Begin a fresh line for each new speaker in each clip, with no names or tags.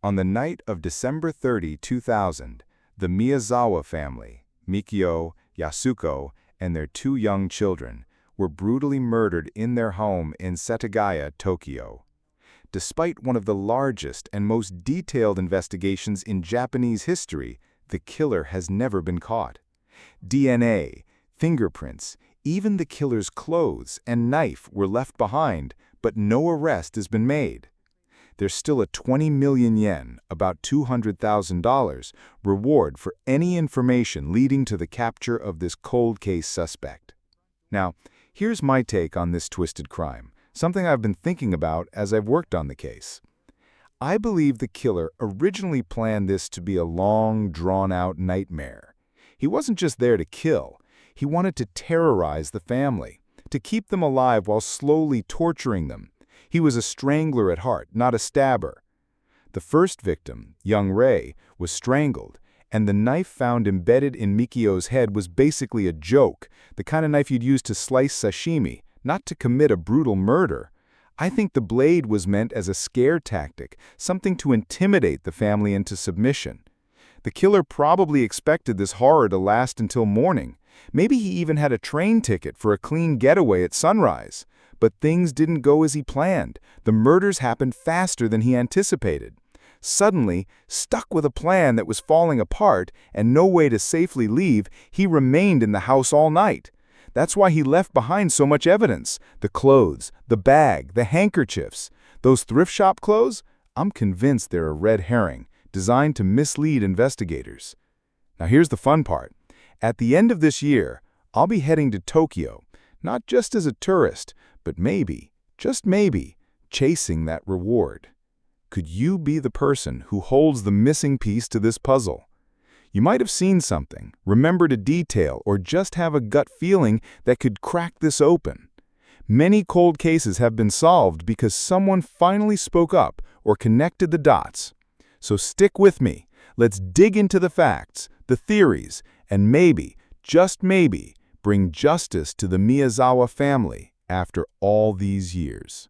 On the night of December 30, 2000, the Miyazawa family, Mikio, Yasuko, and their two young children, were brutally murdered in their home in Setagaya, Tokyo. Despite one of the largest and most detailed investigations in Japanese history, the killer has never been caught. DNA, fingerprints, even the killer's clothes and knife were left behind, but no arrest has been made. There's still a 20 million yen, about $200,000, reward for any information leading to the capture of this cold case suspect. Now, here's my take on this twisted crime, something I've been thinking about as I've worked on the case. I believe the killer originally planned this to be a long, drawn-out nightmare. He wasn't just there to kill. He wanted to terrorize the family, to keep them alive while slowly torturing them. He was a strangler at heart, not a stabber. The first victim, young Ray, was strangled, and the knife found embedded in Mikio's head was basically a joke, the kind of knife you'd use to slice sashimi, not to commit a brutal murder. I think the blade was meant as a scare tactic, something to intimidate the family into submission. The killer probably expected this horror to last until morning. Maybe he even had a train ticket for a clean getaway at sunrise. But things didn't go as he planned. The murders happened faster than he anticipated. Suddenly, stuck with a plan that was falling apart and no way to safely leave, he remained in the house all night. That's why he left behind so much evidence. The clothes, the bag, the handkerchiefs. Those thrift shop clothes? I'm convinced they're a red herring, designed to mislead investigators. Now here's the fun part. At the end of this year, I'll be heading to Tokyo, not just as a tourist, but maybe, just maybe, chasing that reward. Could you be the person who holds the missing piece to this puzzle? You might have seen something, remembered a detail, or just have a gut feeling that could crack this open. Many cold cases have been solved because someone finally spoke up or connected the dots. So stick with me. Let's dig into the facts, the theories, and maybe, just maybe, bring justice to the Miyazawa family after all these years.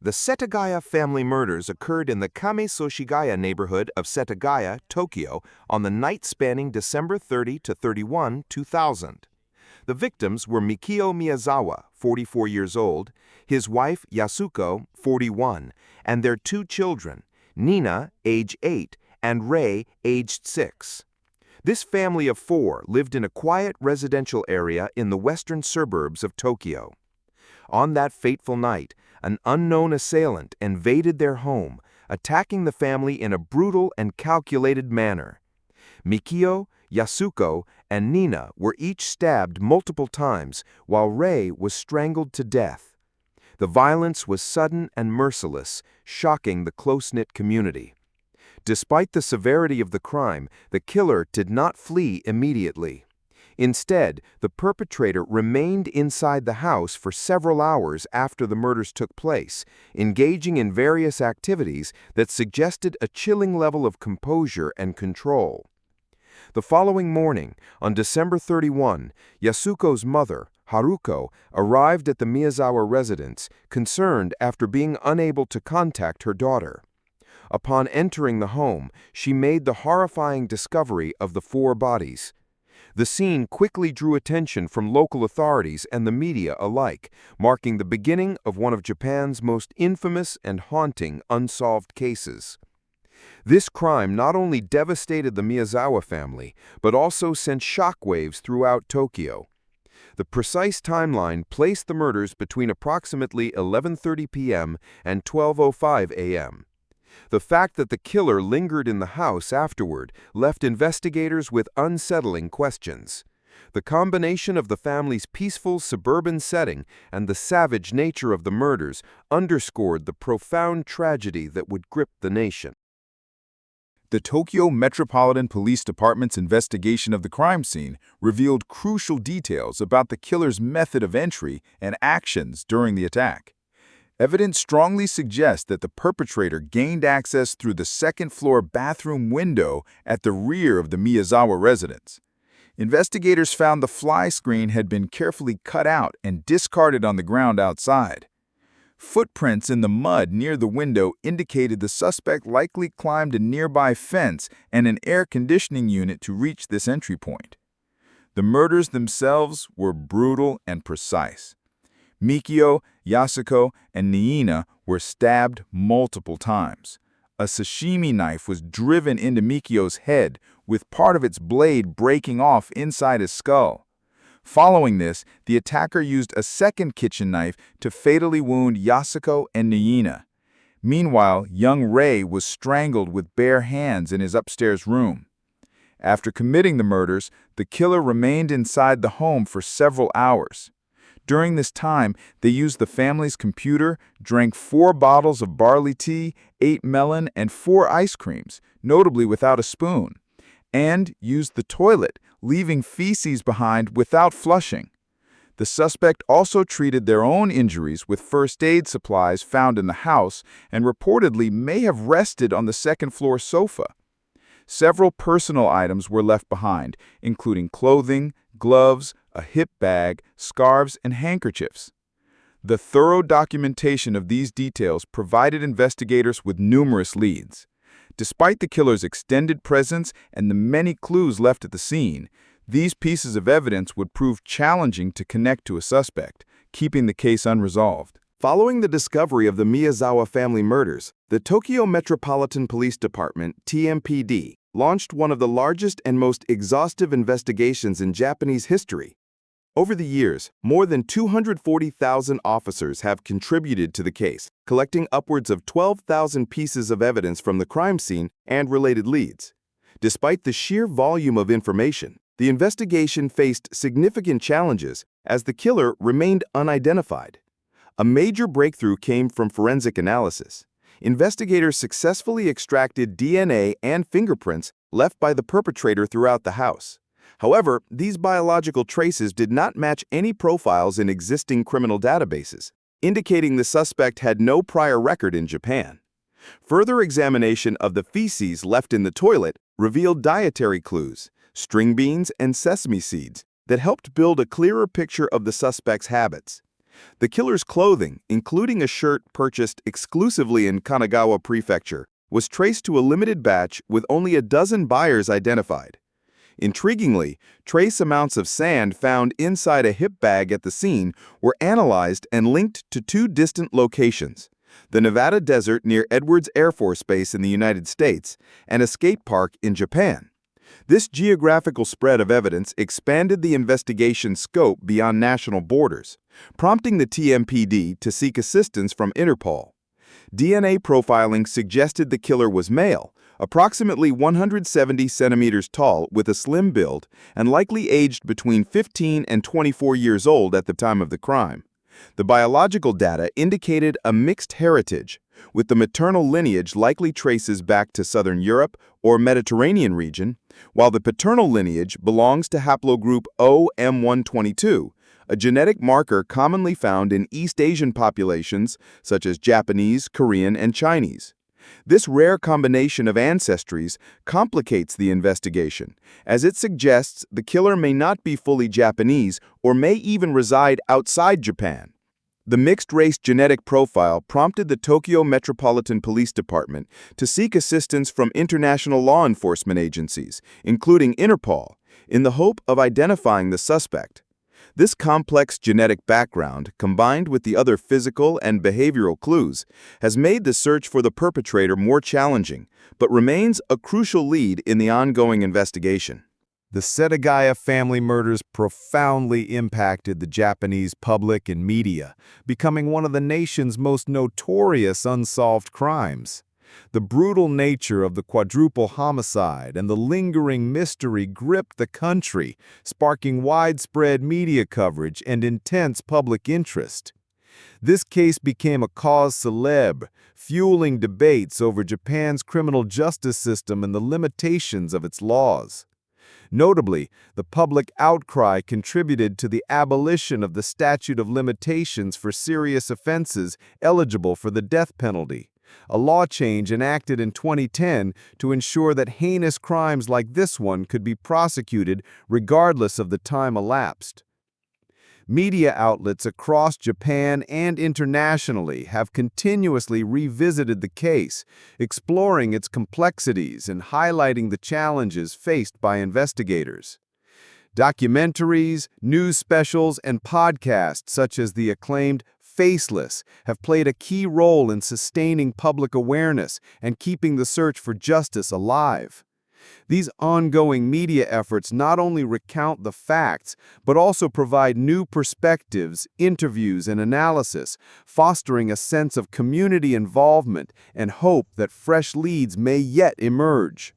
The Setagaya family murders occurred in the Kame-Soshigaya neighborhood of Setagaya, Tokyo, on the night spanning December 30 to 31, 2000. The victims were Mikio Miyazawa, 44 years old, his wife Yasuko, 41, and their two children, Nina, age 8, and Rei, aged 6. This family of four lived in a quiet residential area in the western suburbs of Tokyo. On that fateful night, an unknown assailant invaded their home, attacking the family in a brutal and calculated manner. Mikio, Yasuko, and Nina were each stabbed multiple times, while Rei was strangled to death. The violence was sudden and merciless, shocking the close-knit community. Despite the severity of the crime, the killer did not flee immediately. Instead, the perpetrator remained inside the house for several hours after the murders took place, engaging in various activities that suggested a chilling level of composure and control. The following morning, on December 31, Yasuko's mother, Haruko, arrived at the Miyazawa residence, concerned after being unable to contact her daughter. Upon entering the home, she made the horrifying discovery of the four bodies. The scene quickly drew attention from local authorities and the media alike, marking the beginning of one of Japan's most infamous and haunting unsolved cases. This crime not only devastated the Miyazawa family, but also sent shockwaves throughout Tokyo. The precise timeline placed the murders between approximately 11:30 p.m. and 12:05 a.m. The fact that the killer lingered in the house afterward left investigators with unsettling questions. The combination of the family's peaceful suburban setting and the savage nature of the murders underscored the profound tragedy that would grip the nation.
The Tokyo Metropolitan Police Department's investigation of the crime scene revealed crucial details about the killer's method of entry and actions during the attack. Evidence strongly suggests that the perpetrator gained access through the second-floor bathroom window at the rear of the Miyazawa residence. Investigators found the fly screen had been carefully cut out and discarded on the ground outside. Footprints in the mud near the window indicated the suspect likely climbed a nearby fence and an air conditioning unit to reach this entry point. The murders themselves were brutal and precise. Mikio, Yasuko, and Niina were stabbed multiple times. A sashimi knife was driven into Mikio's head, with part of its blade breaking off inside his skull. Following this, the attacker used a second kitchen knife to fatally wound Yasuko and Niina. Meanwhile, young Rei was strangled with bare hands in his upstairs room. After committing the murders, the killer remained inside the home for several hours. During this time, they used the family's computer, drank 4 bottles of barley tea, 8 melon, and 4 ice creams, notably without a spoon, and used the toilet, leaving feces behind without flushing. The suspect also treated their own injuries with first aid supplies found in the house and reportedly may have rested on the second-floor sofa. Several personal items were left behind, including clothing, gloves, a hip bag, scarves, and handkerchiefs. The thorough documentation of these details provided investigators with numerous leads. Despite the killer's extended presence and the many clues left at the scene, these pieces of evidence would prove challenging to connect to a suspect, keeping the case unresolved.
Following the discovery of the Miyazawa family murders, the Tokyo Metropolitan Police Department, TMPD, launched one of the largest and most exhaustive investigations in Japanese history. Over the years, more than 240,000 officers have contributed to the case, collecting upwards of 12,000 pieces of evidence from the crime scene and related leads. Despite the sheer volume of information, the investigation faced significant challenges as the killer remained unidentified. A major breakthrough came from forensic analysis. Investigators successfully extracted DNA and fingerprints left by the perpetrator throughout the house. However, these biological traces did not match any profiles in existing criminal databases, indicating the suspect had no prior record in Japan. Further examination of the feces left in the toilet revealed dietary clues, string beans, and sesame seeds that helped build a clearer picture of the suspect's habits. The killer's clothing, including a shirt purchased exclusively in Kanagawa Prefecture, was traced to a limited batch with only a dozen buyers identified. Intriguingly, trace amounts of sand found inside a hip bag at the scene were analyzed and linked to 2 distant locations: the Nevada desert near Edwards Air Force Base in the United States and a skate park in Japan. This geographical spread of evidence expanded the investigation's scope beyond national borders, prompting the TMPD to seek assistance from Interpol. DNA profiling suggested the killer was male, approximately 170 centimeters tall with a slim build, and likely aged between 15 and 24 years old at the time of the crime. The biological data indicated a mixed heritage, with the maternal lineage likely traces back to Southern Europe or Mediterranean region, while the paternal lineage belongs to haplogroup OM122, a genetic marker commonly found in East Asian populations such as Japanese, Korean, and Chinese. This rare combination of ancestries complicates the investigation, as it suggests the killer may not be fully Japanese or may even reside outside Japan. The mixed-race genetic profile prompted the Tokyo Metropolitan Police Department to seek assistance from international law enforcement agencies, including Interpol, in the hope of identifying the suspect. This complex genetic background, combined with the other physical and behavioral clues, has made the search for the perpetrator more challenging, but remains a crucial lead in the ongoing investigation.
The Setagaya family murders profoundly impacted the Japanese public and media, becoming one of the nation's most notorious unsolved crimes. The brutal nature of the quadruple homicide and the lingering mystery gripped the country, sparking widespread media coverage and intense public interest. This case became a cause célèbre, fueling debates over Japan's criminal justice system and the limitations of its laws. Notably, the public outcry contributed to the abolition of the statute of limitations for serious offenses eligible for the death penalty, a law change enacted in 2010 to ensure that heinous crimes like this one could be prosecuted regardless of the time elapsed.
Media outlets across Japan and internationally have continuously revisited the case, exploring its complexities and highlighting the challenges faced by investigators. Documentaries, news specials, and podcasts such as the acclaimed Faceless have played a key role in sustaining public awareness and keeping the search for justice alive. These ongoing media efforts not only recount the facts, but also provide new perspectives, interviews, and analysis, fostering a sense of community involvement and hope that fresh leads may yet emerge.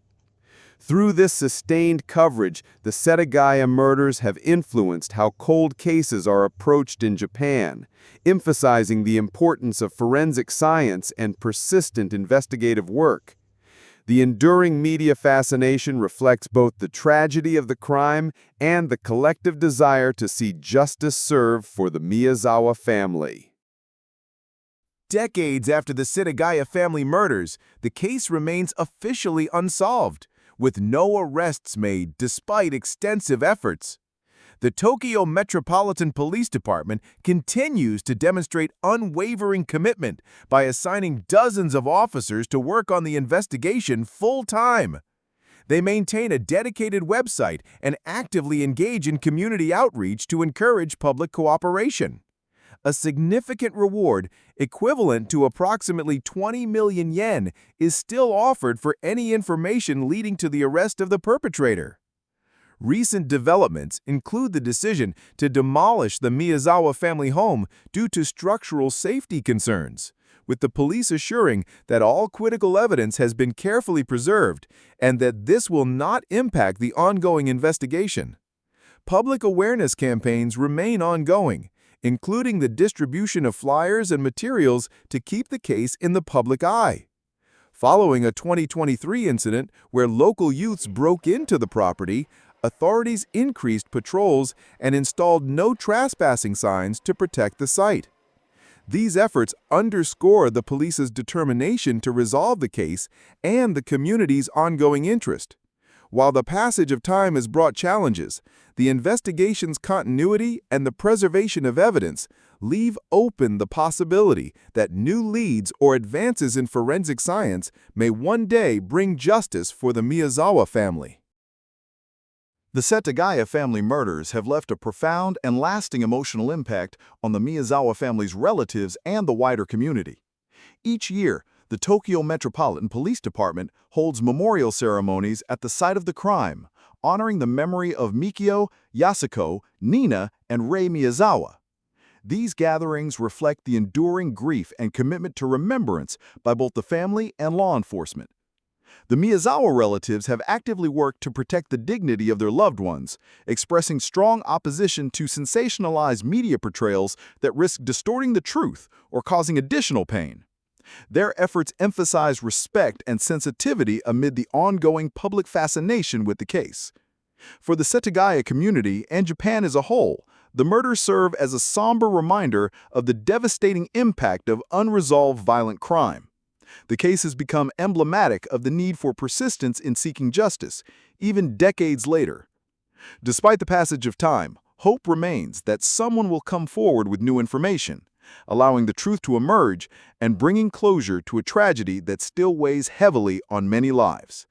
Through this sustained coverage, the Setagaya murders have influenced how cold cases are approached in Japan, emphasizing the importance of forensic science and persistent investigative work. The enduring media fascination reflects both the tragedy of the crime and the collective desire to see justice served for the Miyazawa family.
Decades after the Setagaya family murders, the case remains officially unsolved, with no arrests made despite extensive efforts. The Tokyo Metropolitan Police Department continues to demonstrate unwavering commitment by assigning dozens of officers to work on the investigation full-time. They maintain a dedicated website and actively engage in community outreach to encourage public cooperation. A significant reward, equivalent to approximately 20 million yen, is still offered for any information leading to the arrest of the perpetrator. Recent developments include the decision to demolish the Miyazawa family home due to structural safety concerns, with the police assuring that all critical evidence has been carefully preserved and that this will not impact the ongoing investigation. Public awareness campaigns remain ongoing, including the distribution of flyers and materials to keep the case in the public eye. Following a 2023 incident where local youths broke into the property, authorities increased patrols and installed no trespassing signs to protect the site. These efforts underscore the police's determination to resolve the case and the community's ongoing interest. While the passage of time has brought challenges, the investigation's continuity and the preservation of evidence leave open the possibility that new leads or advances in forensic science may one day bring justice for the Miyazawa family.
The Setagaya family murders have left a profound and lasting emotional impact on the Miyazawa family's relatives and the wider community. Each year, the Tokyo Metropolitan Police Department holds memorial ceremonies at the site of the crime, honoring the memory of Mikio, Yasuko, Nina, and Rei Miyazawa. These gatherings reflect the enduring grief and commitment to remembrance by both the family and law enforcement. The Miyazawa relatives have actively worked to protect the dignity of their loved ones, expressing strong opposition to sensationalized media portrayals that risk distorting the truth or causing additional pain. Their efforts emphasize respect and sensitivity amid the ongoing public fascination with the case. For the Setagaya community and Japan as a whole, the murders serve as a somber reminder of the devastating impact of unresolved violent crime. The case has become emblematic of the need for persistence in seeking justice, even decades later. Despite the passage of time, hope remains that someone will come forward with new information, allowing the truth to emerge and bringing closure to a tragedy that still weighs heavily on many lives.